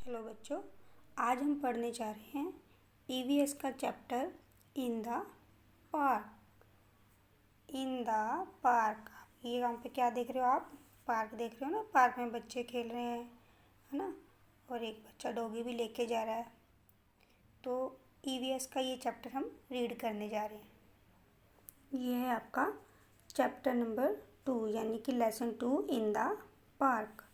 Hello बच्चों, आज हम पढ़ने जा रहे हैं ईवीएस का chapter in the park. In the park, ये यहाँ पे क्या देख रहे हो आप? पार्क देख रहे हो ना। पार्क में बच्चे खेल रहे हैं, है ना। और एक बच्चा डॉगी भी लेके जा रहा है। तो ईवीएस का ये चैप्टर हम रीड करने जा रहे हैं। ये है आपका चैप्टर नंबर 2 यानी कि lesson 2 in the park.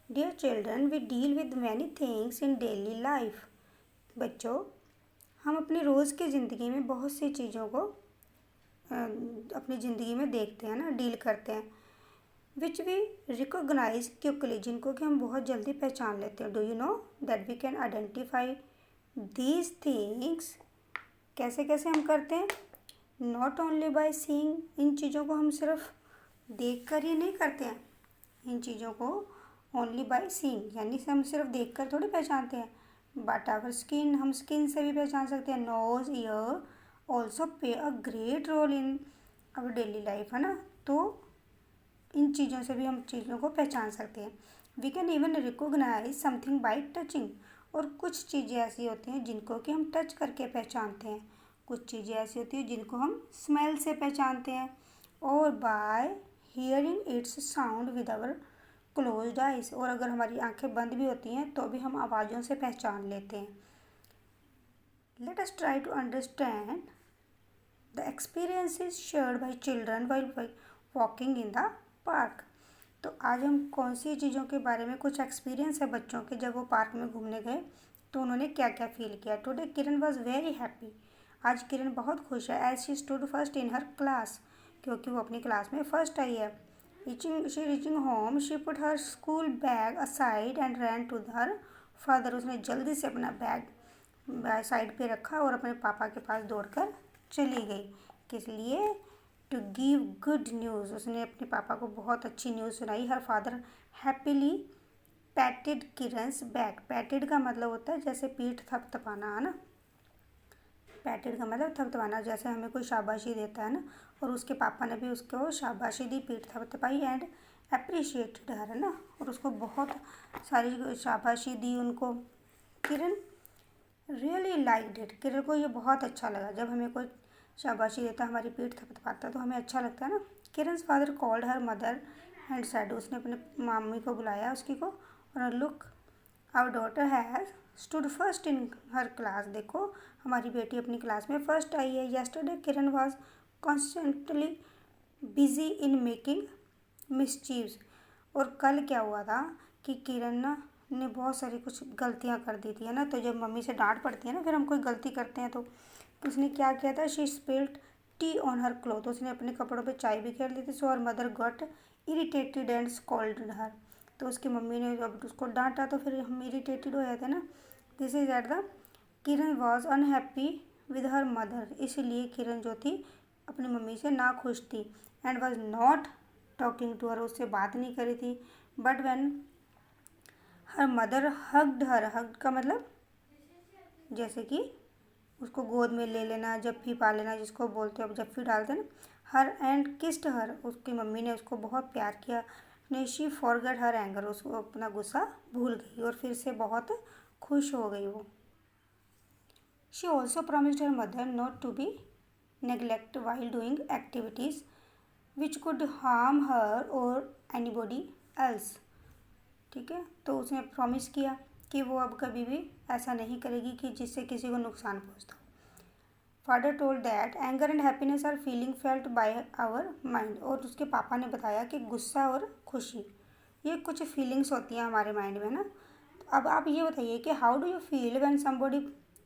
Dear children, we deal with many things in daily life. बच्चों, हम अपनी रोज़ की ज़िंदगी में बहुत सी चीज़ों को अपनी ज़िंदगी में देखते हैं ना, डील करते हैं। विच वी रिकोगनाइज क्विकली, जिनको कि हम बहुत जल्दी पहचान लेते हैं। Do you know that we can identify these things. कैसे कैसे हम करते हैं? नॉट ओनली बाय सीइंग, इन चीज़ों को हम सिर्फ देख कर ही नहीं करते हैं। इन चीज़ों को ओनली बाय सीइंग यानी से हम सिर्फ देख कर थोड़ी पहचानते हैं। बट आवर स्किन, हम स्किन से भी पहचान सकते हैं। Nose, ear also play a great role in our daily life, है ना। तो इन चीज़ों से भी हम चीज़ों को पहचान सकते हैं। We can even recognise something by touching, और कुछ चीज़ें ऐसी होती हैं जिनको कि हम टच करके पहचानते हैं। कुछ चीज़ें ऐसी होती हैं जिनको हम स्मेल से पहचानते हैं, और by hearing its sound with our closed eyes, और अगर हमारी आंखें बंद भी होती हैं तो भी हम आवाज़ों से पहचान लेते हैं। Let us try to understand the experiences shared by children while walking in the park. तो आज हम कौन सी चीज़ों के बारे में, कुछ एक्सपीरियंस है बच्चों के जब वो पार्क में घूमने गए तो उन्होंने क्या क्या फील किया। Today Kiran was very happy. आज किरण बहुत खुश है। As she stood first in her class, क्योंकि वो अपनी क्लास में फर्स्ट आई है। Reaching home, she put her school bag aside and ran to her father. उसने जल्दी से अपना बैग साइड पे रखा और अपने पापा के पास दौड़कर चली गई। किस लिए? To give good news. उसने अपने पापा को बहुत अच्छी न्यूज़ सुनाई। Her father happily patted Kiran's bag. Patted का मतलब होता है जैसे पीठ थपथपाना, है ना। पैटेड का मतलब थपथपाना, जैसे हमें कोई शाबाशी देता है ना। और उसके पापा ने भी उसको शाबाशी दी, पीठ थपथपाई एंड अप्रिशिएटेड हर, है ना। और उसको बहुत सारी शाबाशी दी उनको। किरण रियली लाइक्ड इट। किरण को ये बहुत अच्छा लगा। जब हमें कोई शाबाशी देता, हमारी पीठ थपथपाता तो हमें अच्छा लगता है ना। Kiran's father called her mother and said. उसने अपने मम्मी को बुलाया उसकी को, और look our daughter has stood first in her class. देखो हमारी बेटी अपनी क्लास में फ़र्स्ट आई है। Yesterday Kiran was constantly busy in making मिसचीव्स। और कल क्या हुआ था कि किरण ने बहुत सारी कुछ गलतियाँ कर दी थी, है ना। तो जब मम्मी से डांट पड़ती है ना, फिर हम कोई गलती करते हैं तो उसने क्या किया था? She spilled tea on her cloth. उसने अपने कपड़ों पे चाय भी खेल दी थी। So her mother got irritated and scolded her. तो उसकी मम्मी ने जब उसको डांटा तो फिर हम इरिटेटेड हो जाते हैं ना। This is at the Kiran was unhappy with her mother. इसलिए किरण जो थी अपनी मम्मी से ना खुश थी। And was not talking to her, उससे बात नहीं करी थी। But when her mother hugged her, hugged का मतलब जैसे कि उसको गोद में ले लेना, जप्फी पा लेना, जिसको बोलते हो अब जप्फी डालते हैं ना। हर एंड किस्ड हर, उसकी मम्मी ने उसको बहुत प्यार किया। ने शी फॉरगेट हर एंगर, उसको अपना गुस्सा भूल गई और फिर से बहुत खुश हो गई वो। She also promised her mother not to be neglect while doing activities which could harm her or anybody else. ठीक है, तो उसने प्रॉमिस किया कि वो अब कभी भी ऐसा नहीं करेगी कि जिससे किसी को नुकसान पहुंचता। Father told that anger and happiness are feeling felt by our mind. और उसके पापा ने बताया कि गुस्सा और खुशी ये कुछ फीलिंग्स होती हैं हमारे माइंड में ना। तो अब आप ये बताइए कि how do you feel when somebody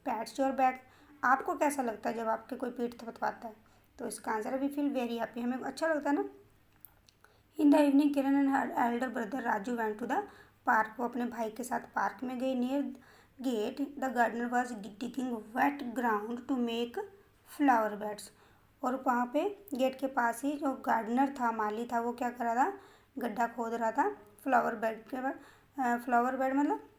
pets your back. आपको कैसा लगता है जब आपके कोई पीठ थपथपाता है? तो इसका आंसर है वी फील वेरी हैप्पी, हमें अच्छा लगता है ना। In the evening Kiran and her elder brother Raju went to the park. वो अपने भाई के साथ पार्क में गई। Near gate the gardener was digging wet ground to make flower beds. और वहाँ पे गेट के पास ही जो गार्डनर था, माली था, वो क्या कर रहा था? गड्ढा खोद रहा था फ्लावर बेड के बाद। फ्लावर बेड मतलब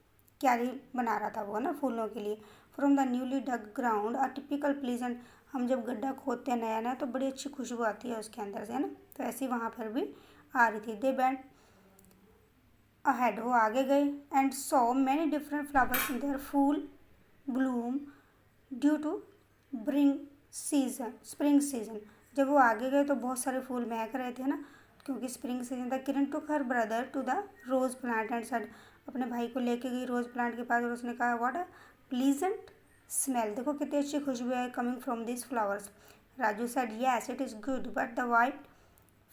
क्यारी बना रहा था वो, ना, फूलों के लिए। From the newly dug ground a typical pleasant. हम जब गड्ढा खोदते हैं नया नया तो बड़ी अच्छी खुशबू आती है उसके अंदर से, है ना। तो ऐसी वहाँ पर भी आ रही थी। दे बेंट अहेड, वो आगे गए, and saw many different flowers in their full bloom due to spring season. जब वो आगे गए तो बहुत सारे फूल महक रहे थे ना, क्योंकि स्प्रिंग सीजन था। Kiran took her brother to the rose plant and said, अपने भाई को लेके गई रोज प्लांट के पास और उसने कहा व्हाट अ प्लीजेंट स्मेल, देखो कितनी अच्छी खुशबू है coming from this flowers. Raju said yes it is good but the white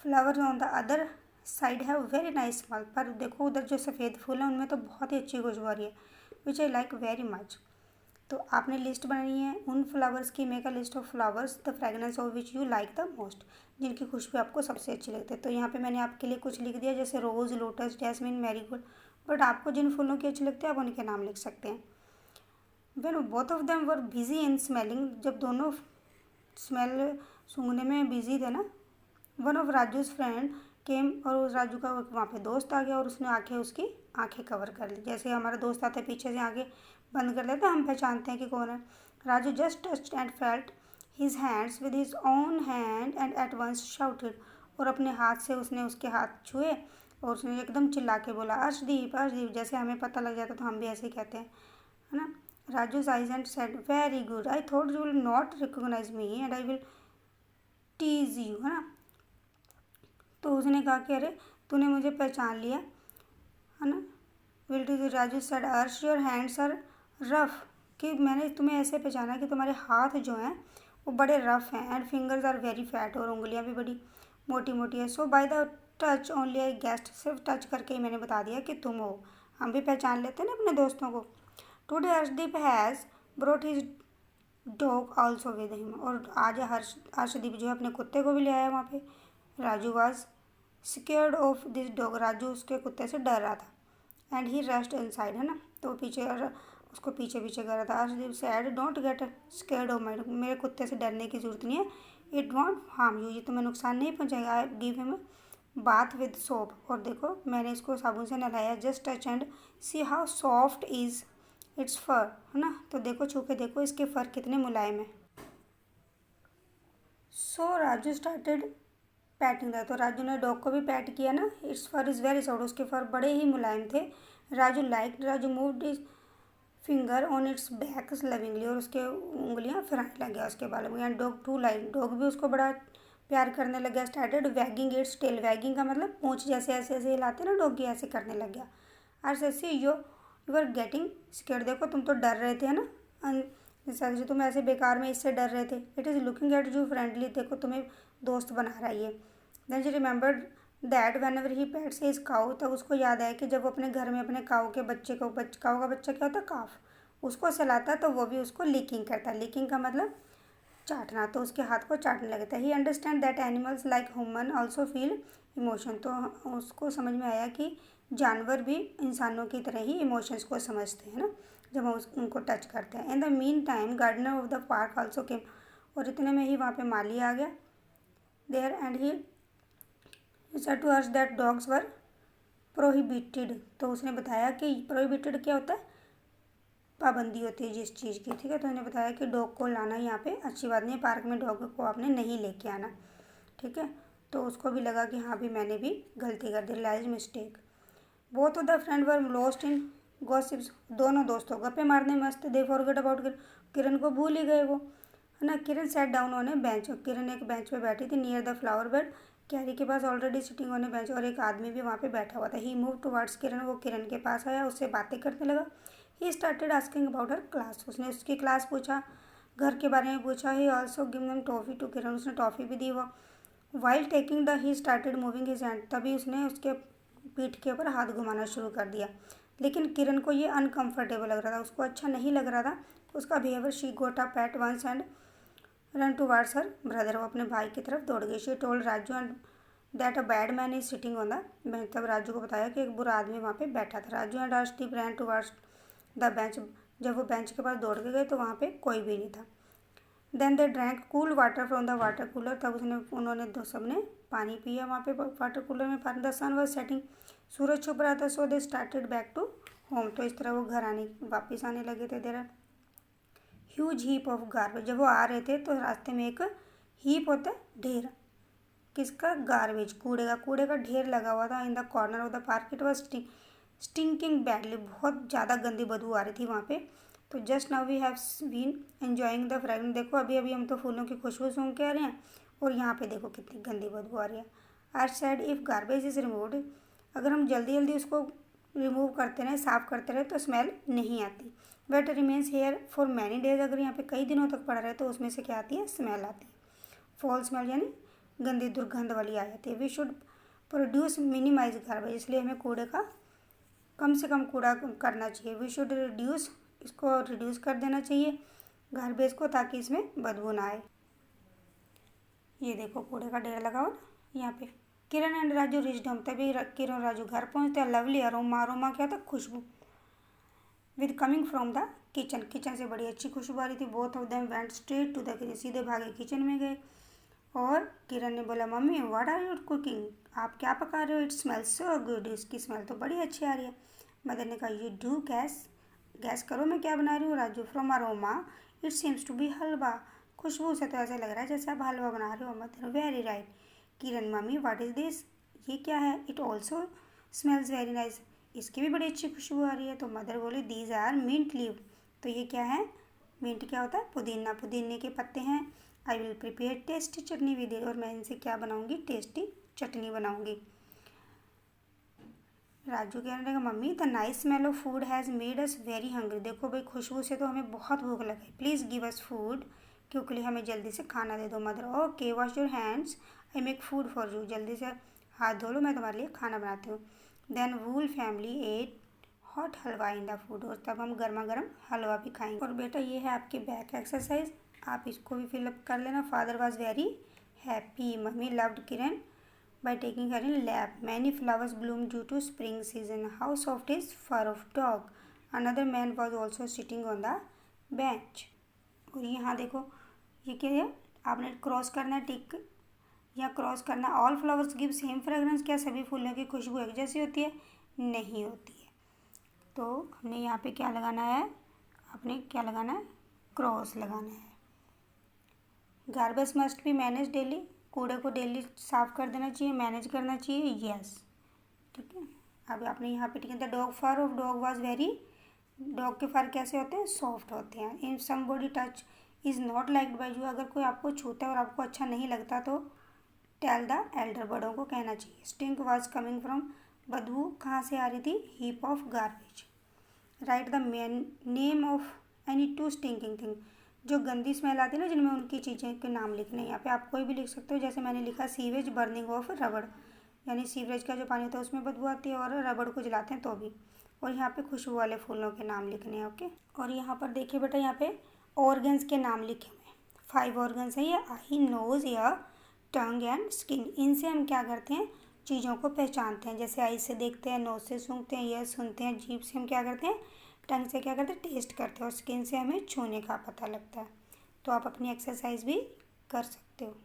flowers on the other side have very nice smell, पर देखो उधर जो सफ़ेद फूल हैं उनमें तो बहुत ही अच्छी खुशबू आ रही है, विच आई लाइक वेरी मच। तो आपने लिस्ट बनानी है उन फ्लावर्स की, make a list of flowers the fragrance of which you like the most, जिनकी खुशबू आपको सबसे अच्छी लगती है। तो यहाँ पे मैंने आपके लिए कुछ लिख दिया, जैसे रोज़, लोटस, जैस्मिन, मैरीगोल्ड, बट आपको जिन फूलों की अच्छी लगती है आप उनके नाम लिख सकते हैं। When both of them were busy in smelling, जब दोनों स्मेल सूंघने में बिजी थे ना, वन ऑफ राजूज फ्रेंड केम, और उस राजू का वहाँ पे दोस्त आ गया और उसने उसकी आंखें कवर कर ली। जैसे हमारा दोस्त आता है पीछे से आंखें बंद कर लेता है, हम पहचानते हैं कि कौन है। Raju just touched and felt his hands with his own hand and at once shouted, और अपने हाथ से उसने उसके हाथ छुए और उसने एकदम चिल्ला के बोला अर्शदीप अर्शदीप, जैसे हमें पता लग जाता तो हम भी ऐसे ही कहते हैं, है ना। Raju's eyes and said very good, I thought you will not recognise me and I will tease you, है ना। तो उसने कहा कि अरे तूने मुझे पहचान लिया, है ना। विल टीज, राजू सेड अर्श योर हैंड्स आर रफ, कि मैंने तुम्हें ऐसे पहचाना कि तुम्हारे हाथ जो हैं वो बड़े रफ हैं, and fingers are very fat, और उंगलियां भी बड़ी मोटी मोटी है। So by the touch only I guessed, सिर्फ टच करके ही मैंने बता दिया कि तुम हो। हम भी पहचान लेते हैं ना अपने दोस्तों को। Today Arshdeep has brought his dog also with him, और आज अर्शदीप जो है अपने कुत्ते को भी ले आया वहाँ पे। Raju was scared of this dog, Raju उसके कुत्ते से डर रहा था। एंड ही रेस्ट इनसाइड, है ना, तो पीछे उसको पीछे पीछे कर रहा था। Arshdeep said don't get scared of my dog, मेरे कुत्ते से डरने की जरूरत नहीं है, इट वॉन्ट हार्म यू, ये तुम्हें नुकसान नहीं पहुँचाएगा। I give him bath with soap, और देखो मैंने इसको साबुन से नहलाया। Just touch and see how soft is its fur, है ना, तो देखो छू के देखो इसके फर कितने मुलायम है। So Raju started patting that, तो राजू ने डॉग को भी पैट किया ना। Its fur is very soft, उसके फर बड़े ही मुलायम थे। Raju moved his finger on its back lovingly, और उसके उंगलियां फिराने लग गया उसके बालों में। And dog too like, dog भी उसको बड़ा प्यार करने लग गया। Started wagging its tail, wagging का मतलब पूंछ जैसे ऐसे ऐसे हिलाते ना डॉग की, ऐसे करने लग गया। और जैसे यू आर गेटिंग स्केयर, देखो तुम तो डर रहे थे ना, जैसे तुम ऐसे बेकार में इससे डर रहे थे। It is looking at you friendly, देखो तुम्हें दोस्त बना रहा है ये। Then she remembered that whenever he pets his cow, तब उसको याद आया कि जब वो अपने घर में अपने काऊ के बच्चे को, काऊ का बच्चा क्या होता है, काफ, उसको सहलाता तो वो भी उसको लीकिंग करता है। लीकिंग का मतलब चाटना, तो उसके हाथ को चाटने लगता है। ही understand that animals like human also feel emotion, तो उसको समझ में आया कि जानवर भी इंसानों की तरह ही इमोशंस को समझते हैं ना, जब हम उनको टच करते हैं। In the mean time gardener of the park also came, और इतने में ही वहाँ पे माली आ गया there, and he said to hers that dogs were prohibited, तो उसने बताया कि प्रोहिबिटेड क्या होता है, पाबंदी होती है जिस चीज़ की, ठीक है। तो उन्होंने बताया कि डॉग को लाना यहाँ पे अच्छी बात नहीं है, पार्क में डॉग को आपने नहीं लेके आना, ठीक है। तो उसको भी लगा कि हाँ भी मैंने भी गलती कर दी, realize mistake. Both of the friend were lost in gossips, दोनों दोस्तों गप्पे मारने मस्त। दे फॉरगेट अबाउट किरण को भूल ही गए वो, है ना। Kiran sat down on a bench, Kiran एक बेंच पे बैठी थी near the flower bed, Carrie के पास already sitting on a bench, और एक आदमी भी वहाँ पे बैठा हुआ था। ही मूव टुवर्ड्स किरण, वो किरण के पास आया, उससे बातें करने लगा। He started asking about her class, उसने उसकी क्लास पूछा, घर के बारे में पूछा। He also give them toffee to Kiran, उसने टॉफ़ी भी दी। वो while taking the he started moving his hand, तभी उसने उसके पीठ के ऊपर हाथ घुमाना शुरू कर दिया। लेकिन किरण को ये अनकंफर्टेबल लग रहा था, उसको अच्छा नहीं लग रहा था उसका behaviour. She got up at once and run towards her brother, वो अपने भाई की तरफ दौड़ गई। She told Raju and that a bad man is sitting on the bench, तब राजू को बताया कि एक बुरा आदमी वहाँ पे बैठा था। Raju and Arshdeep ran towards the bench, जब वो बेंच के पास दौड़ के गए तो वहाँ पे कोई भी नहीं था। Then they drank cool water from the water cooler, तब उन्होंने दो सबने पानी पिया वहाँ पे वाटर कूलर में पानी। द सन वॉज सेटिंग, सूरज छुप रहा था। So they started back to home, तो इस तरह वो घर वापस आने लगे थे। There huge heap of garbage, जब वो आ रहे थे तो रास्ते में एक हीप होता है ढेर, किसका, गार्बेज, कूड़े का ढेर लगा हुआ था। In the corner of the park it was stinking badly, बहुत ज़्यादा गंदी बदबू आ रही थी वहाँ पे। तो just now we have been enjoying the fragrance. देखो अभी अभी हम तो फूलों की खुशबू सूंघ के आ रहे हैं और यहाँ पे देखो कितनी गंदी बदबू आ रही है। I said if garbage is removed, अगर हम जल्दी जल्दी उसको रिमूव करते रहे, साफ़ करते रहे तो स्मेल नहीं आती। But remains here for many days, अगर यहाँ पे कई दिनों तक पड़ा रहे तो उसमें से क्या आती है, स्मेल आती है। फॉल स्मेल यानी गंदी दुर्गंध वाली आ जाती है। We should produce minimize garbage, इसलिए हमें कूड़े का कम से कम कूड़ा करना चाहिए। वी शुड रिड्यूस, इसको रिड्यूस कर देना चाहिए गार्बेज को, ताकि इसमें बदबू ना आए। ये देखो कूड़े का ढेर लगा हुआ यहाँ पे। किरण एंड राजू रिच्ड होम, तभी किरण राजू घर पहुँचते हैं। लवली अरोमा, अरोमा क्या था, खुशबू। With coming from the kitchen, kitchen से बड़ी अच्छी खुशबू आ रही थी। Both of them went straight to the kitchen, सीधे भागे किचन में गए। और किरण ने बोला mummy what are you cooking, आप क्या पका रहे हो, इट स्मेल्स सो गुड, इसकी स्मेल तो बड़ी अच्छी आ रही है। मदर ने कहा यू डू गैस, गैस करो मैं क्या बना रही हूँ। Raju from aroma it seems to be halwa, खुशबू से तो ऐसा लग रहा है जैसे आप हलवा बना रहे हो। Mother very right. Kiran mummy what is this, ये क्या है। It also smells very nice, इसकी भी बड़ी अच्छी खुशबू आ रही है। तो मदर बोली दीज आर मिंट लीव, तो ये क्या है, मिंट क्या होता है, पुदीना, पुदीने के पत्ते हैं। I will prepare tasty chutney with it, और मैं इनसे क्या बनाऊंगी, टेस्टी चटनी बनाऊंगी। राजू कहने लगा mummy the nice smell of food has made us very hungry, देखो भाई खुशबू से तो हमें बहुत भूख लगी। प्लीज़ गिव अस फूड, क्योंकि लिए हमें जल्दी से खाना दे दो। Mother okay wash your hands I make food for you, जल्दी से हाथ धो लो मैं तुम्हारे लिए खाना बनाती हूँ। Then whole family ate hot halwa in the food, और तब हम गर्मा गर्म हलवा भी खाएंगे। और बेटा ये है आपकी बैक एक्सरसाइज, आप इसको भी फिलअप कर लेना। Father was very happy, mummy loved Kiran by taking her in lap. Many flowers bloom due to spring season. How soft is fur of dog. Another man was also sitting on the bench. और यहाँ देखो ये क्या है, आपने cross करना है, टिक या क्रॉस करना। All flowers give same fragrance, क्या सभी फूलों की खुशबू एक जैसी होती है, नहीं होती है। तो हमने यहाँ पे क्या लगाना है, आपने क्या लगाना है, क्रॉस लगाना है। Garbage must be manage daily, कूड़े को डेली साफ़ कर देना चाहिए, मैनेज करना चाहिए, यस ठीक है। अब आपने यहाँ पे ठीक है, the dog fur of dog was very, dog के फर कैसे होते हैं, सॉफ्ट होते हैं। In some body touch is not liked by you, अगर कोई आपको छूता है और आपको अच्छा नहीं लगता तो टेल द एल्डर, बड़ों को कहना चाहिए। स्टिंक वाज कमिंग फ्रॉम, बदबू कहाँ से आ रही थी, heap of garbage. Right the name of any two stinking thing, जो गंदी स्मेल आती है ना जिनमें, उनकी चीज़ें के नाम लिखने हैं। यहाँ पे आप कोई भी लिख सकते हो, जैसे मैंने लिखा सीवेज बर्निंग ऑफ रबड़, यानी सीवरेज का जो पानी होता है उसमें बदबू आती है, और रबड़ को जलाते हैं तो भी। और यहाँ पे खुशबू वाले फूलों के नाम लिखने हैं, ओके। और यहाँ पर देखिए बेटा, यहाँ पे ऑर्गन्स के नाम लिखे हुए हैं। 5 ऑर्गन्स हैं ये, eye, nose, ear, tongue and skin. इनसे हम क्या करते हैं, चीज़ों को पहचानते हैं। जैसे आई से देखते हैं, नोज़ से सूंघते हैं, ईयर सुनते हैं, जीभ से हम क्या करते हैं, टंग से क्या करते हैं, टेस्ट करते हैं, और स्किन से हमें छूने का पता लगता है। तो आप अपनी एक्सरसाइज भी कर सकते हो।